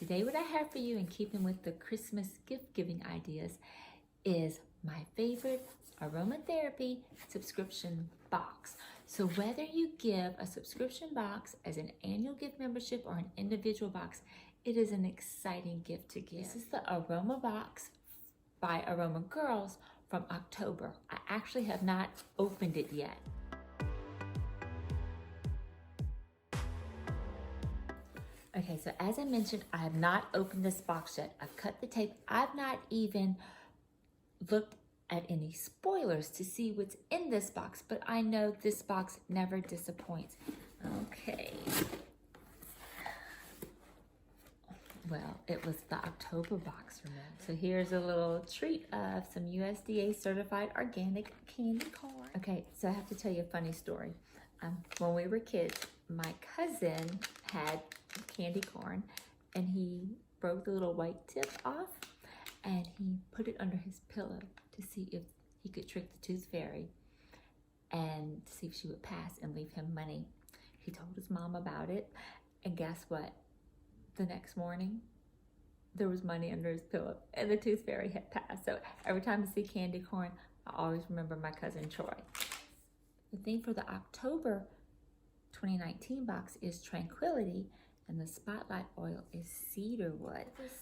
Today what I have for you, in keeping with the Christmas gift giving ideas, is my favorite aromatherapy subscription box. So whether you give a subscription box as an annual gift membership or an individual box, it is an exciting gift to give. This is the AromaBox by Aroma Girls from October. I actually have not opened it yet. Okay, so as I mentioned, I have not opened this box yet. I've cut the tape. I've not even looked at any spoilers to see what's in this box, but I know this box never disappoints. Okay. Well, it was the October box, remember? So here's a little treat of some USDA certified organic candy corn. Okay, so I have to tell you a funny story. When we were kids, my cousin had candy corn and he broke the little white tip off and he put it under his pillow to see if he could trick the tooth fairy and see if she would pass and leave him money. He told his mom about it, and guess what? The next morning, there was money under his pillow and the tooth fairy had passed. So every time I see candy corn, I always remember my cousin Troy. The theme for the October 2019 box is Tranquility, and the spotlight oil is Cedar wood. This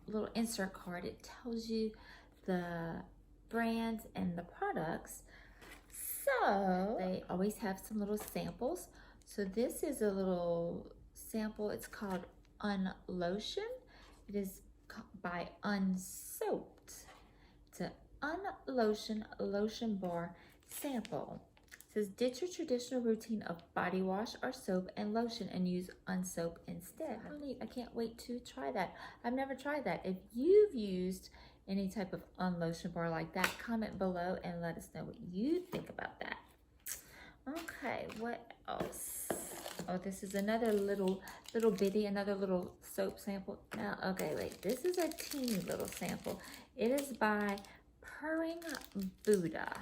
little insert card, it tells you the brands and the products. So they always have some little samples. So this is a little sample. It's called Unlotion. It is by Unsoaped. It's an Unlotion Lotion Bar Sample. It says, ditch your traditional routine of body wash or soap and lotion and use Unsoap instead. Really, I can't wait to try that. I've never tried that. If you've used any type of Unlotion bar like that, comment below and let us know what you think about that. Okay, what else? Oh, this is another little bitty, another little soap sample. Now, okay, wait, this is a teeny little sample. It is by Purring Budda.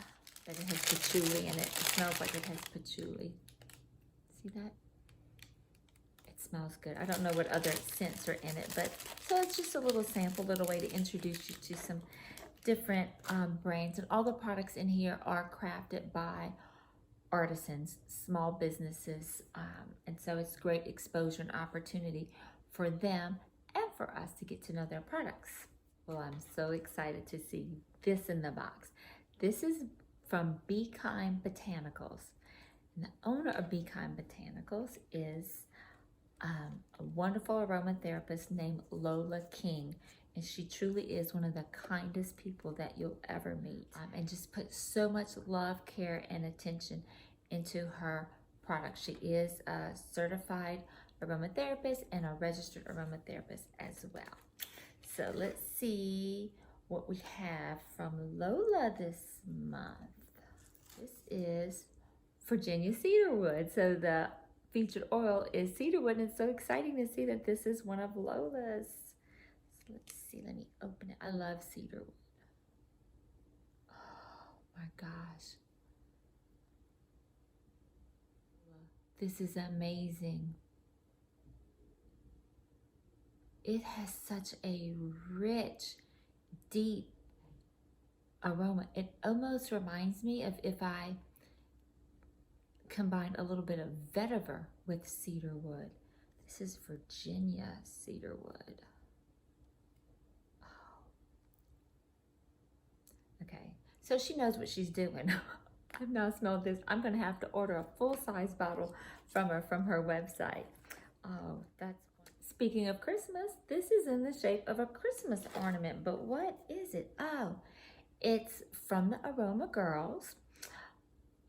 And it has patchouli in it. It smells like it has patchouli. See that? It smells good. I don't know what other scents are in it, but so it's just a little sample, little way to introduce you to some different brands. And all the products in here are crafted by artisans, small businesses, and so it's great exposure and opportunity for them and for us to get to know their products. Well, I'm so excited to see this in the box. This is from Be Kind Botanicals. And the owner of Be Kind Botanicals is a wonderful aromatherapist named Lola King. And she truly is one of the kindest people that you'll ever meet. And just put so much love, care, and attention into her products. She is a certified aromatherapist and a registered aromatherapist as well. So let's see what we have from Lola this month. This is Virginia cedarwood. So the featured oil is cedarwood, and it's so exciting to see that this is one of Lola's. So let's see, let me open it. I love cedarwood. Oh my gosh. This is amazing. It has such a rich, deep aroma. It almost reminds me of if I combined a little bit of vetiver with cedarwood. This is Virginia cedarwood. Oh. Okay, so she knows what she's doing. I've now smelled this. I'm gonna have to order a full-size bottle from her website. Oh, that's speaking of Christmas, this is in the shape of a Christmas ornament, but what is it? Oh, it's from the Aroma Girls.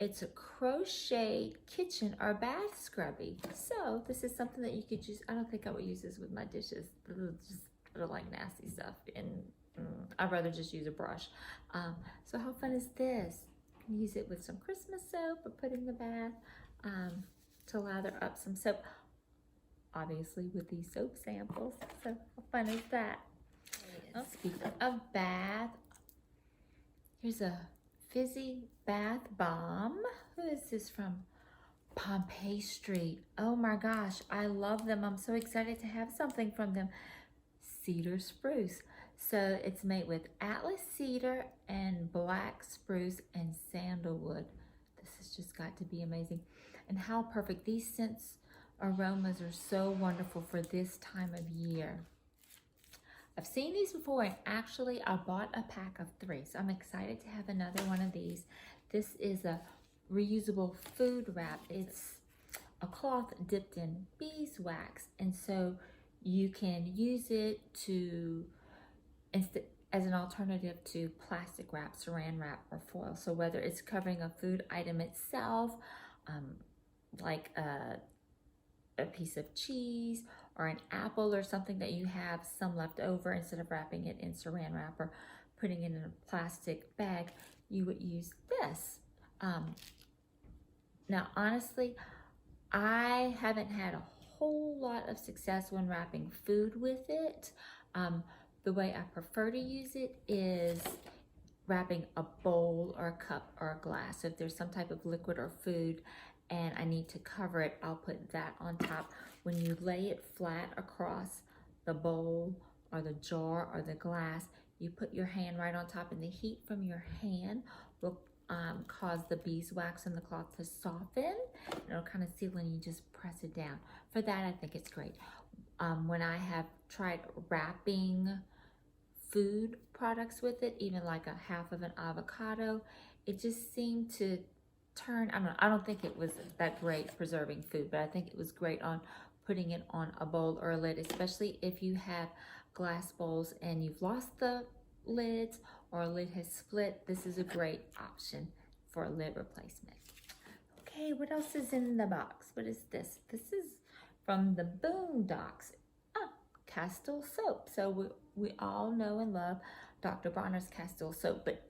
It's a crochet kitchen or bath scrubby. So this is something that you could use. I don't think I would use this with my dishes. Just like nasty stuff, and I'd rather just use a brush. So how fun is this? You can use it with some Christmas soap or put in the bath to lather up some soap. Obviously with these soap samples. So how fun is that? Oh, speaking of bath, here's a fizzy bath balm. Who is this from? Pompeii Street. Oh my gosh, I love them. I'm so excited to have something from them. Cedar Spruce. So it's made with Atlas Cedar and Black Spruce and Sandalwood. This has just got to be amazing. And how perfect. These scents aromas are so wonderful for this time of year. I've seen these before, and actually I bought a pack of 3, so I'm excited to have another one of these. This is a reusable food wrap. It's a cloth dipped in beeswax, and so you can use it to as an alternative to plastic wrap, saran wrap, or foil. So whether it's covering a food item itself, like a piece of cheese or an apple or something that you have some left over, instead of wrapping it in saran wrap or putting it in a plastic bag, you would use this. Now, honestly, I haven't had a whole lot of success when wrapping food with it. The way I prefer to use it is wrapping a bowl or a cup or a glass. So if there's some type of liquid or food and I need to cover it, I'll put that on top. When you lay it flat across the bowl or the jar or the glass, you put your hand right on top, and the heat from your hand will cause the beeswax in the cloth to soften. It'll kind of seal, and you just press it down. For that, I think it's great. When I have tried wrapping food products with it, even like a half of an avocado, it just seemed to turn, I don't think it was that great preserving food, but I think it was great on putting it on a bowl or a lid, especially if you have glass bowls and you've lost the lids or a lid has split. This is a great option for a lid replacement. Okay, what else is in the box? What is this? This is from the Boondocks. Castille soap. So we all know and love Dr. Bronner's Castille soap, but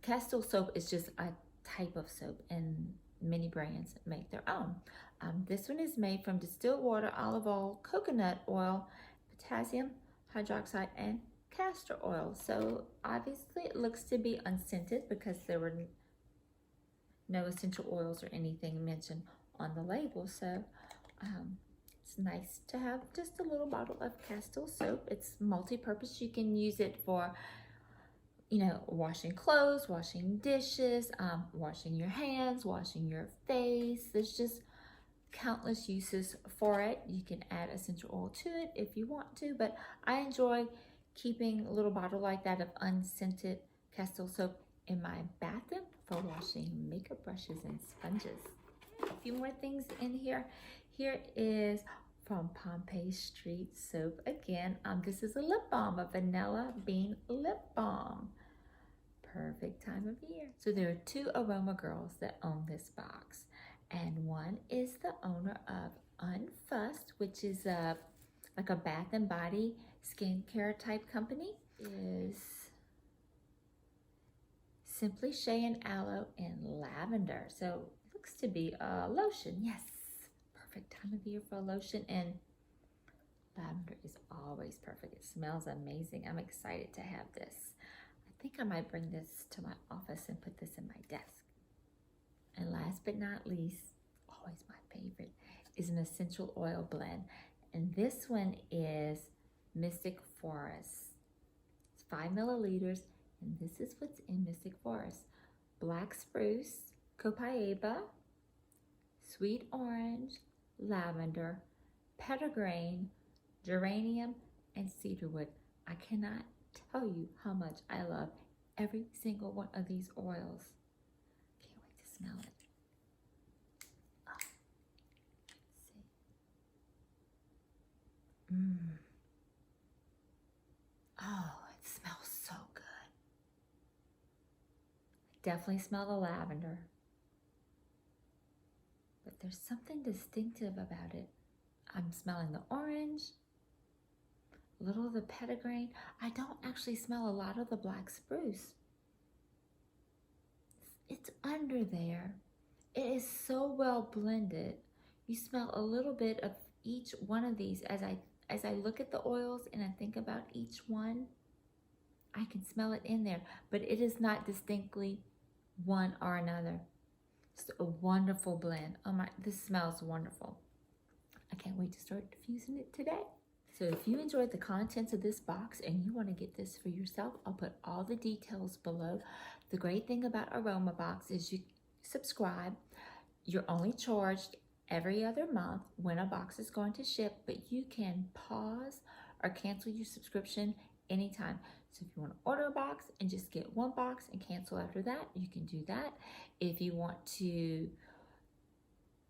Castille soap is just a type of soap, and many brands make their own. This one is made from distilled water, olive oil, coconut oil, potassium hydroxide, and castor oil. So obviously it looks to be unscented because there were no essential oils or anything mentioned on the label. So it's nice to have just a little bottle of Castille soap. It's multi-purpose. You can use it for, washing clothes, washing dishes, washing your hands, washing your face. There's just countless uses for it. You can add essential oil to it if you want to, but I enjoy keeping a little bottle like that of unscented Castille soap in my bathroom for washing makeup brushes and sponges. A few more things in here. Here is from Pompeii Street soap again. This is a lip balm, a vanilla bean lip balm. Perfect time of year. So there are 2 Aroma Girls that own this box, and one is the owner of Unfussed, which is like a bath and body skincare type company. Is Simply Shea and Aloe and Lavender. So it looks to be a lotion. Yes, perfect time of year for a lotion, and lavender is always perfect. It smells amazing. I'm excited to have this. I think I might bring this to my office and put this in my desk. And last but not least, always my favorite, is an essential oil blend. And this one is Mystic Forest. It's 5 milliliters, and this is what's in Mystic Forest. Black spruce, copaiba, sweet orange, lavender, petitgrain, geranium, and cedarwood. I cannot tell you how much I love every single one of these oils. Can't wait to smell it. Oh, let's see. Oh, it smells so good. Definitely smell the lavender, but there's something distinctive about it. I'm smelling the orange, a little of the petitgrain. I don't actually smell a lot of the black spruce. It's under there. It is so well blended. You smell a little bit of each one of these. As I look at the oils and I think about each one, I can smell it in there, but it is not distinctly one or another. It's a wonderful blend. Oh my, this smells wonderful. I can't wait to start diffusing it today. So if you enjoyed the contents of this box and you want to get this for yourself, I'll put all the details below. The great thing about AromaBox is you subscribe. You're only charged every other month when a box is going to ship, but you can pause or cancel your subscription anytime. So if you want to order a box and just get one box and cancel after that, you can do that. If you want to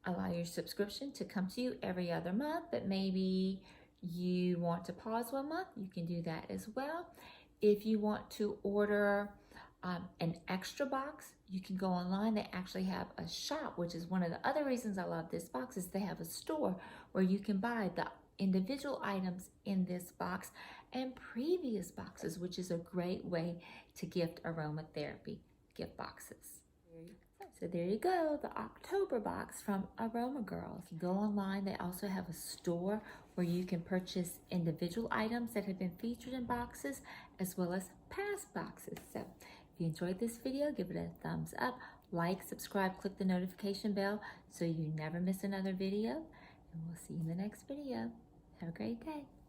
allow your subscription to come to you every other month, but maybe you want to pause 1 month, you can do that as well. If you want to order an extra box, you can go online. They actually have a shop, which is one of the other reasons I love this box, is they have a store where you can buy the individual items in this box and previous boxes, which is a great way to gift aromatherapy gift boxes. So there you go, the October box from Aroma Girls. You can go online. They also have a store where you can purchase individual items that have been featured in boxes as well as past boxes. So if you enjoyed this video, give it a thumbs up, like, subscribe, click the notification bell so you never miss another video. And we'll see you in the next video. Have a great day.